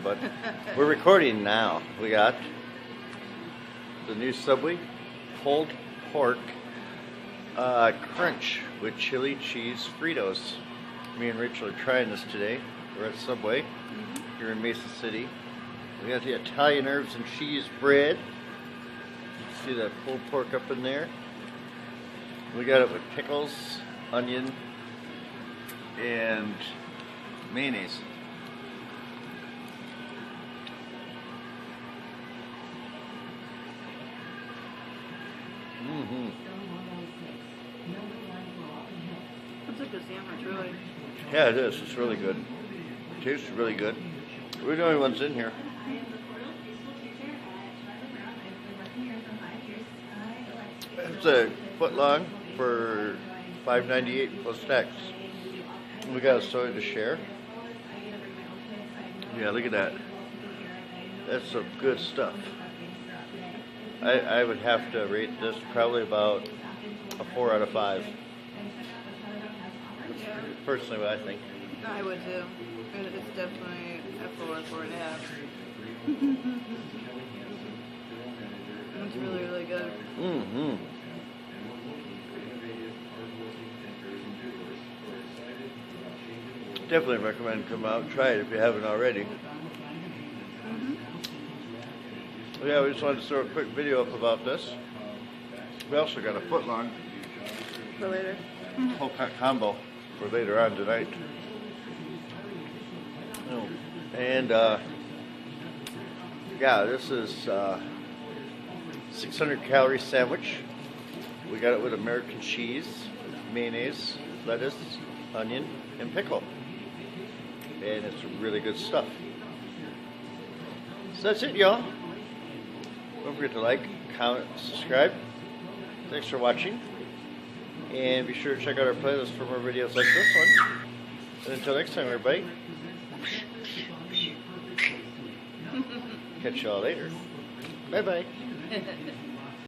but we're recording now. We got the new Subway pulled pork crunch with chili cheese Fritos. Me and Rachel are trying this today. We're at Subway here in Mesa City. We got the Italian herbs and cheese bread. See that pulled pork up in there? We got it with pickles, onion, and mayonnaise. It's a good sandwich, really. Yeah, it is. It's really good. It tastes really good. We're the only ones in here. It's a foot long for $5.98 plus tax. We got a soda to share. Yeah, look at that. That's some good stuff. I would have to rate this probably about a 4 out of 5. Personally, what I think. I would too. It's definitely a 4.5. It's really, really good. Definitely recommend come out and try it if you haven't already. Yeah, we just wanted to throw a quick video up about this. We also got a foot long For later. whole combo for later on tonight. And yeah, this is 600 calorie sandwich. We got it with American cheese, mayonnaise, lettuce, onion, and pickle. And it's really good stuff. So that's it, y'all. Don't forget to like, comment, subscribe. Thanks for watching. And be sure to check out our playlist for more videos like this one. And until next time, everybody. Catch y'all later. Bye-bye.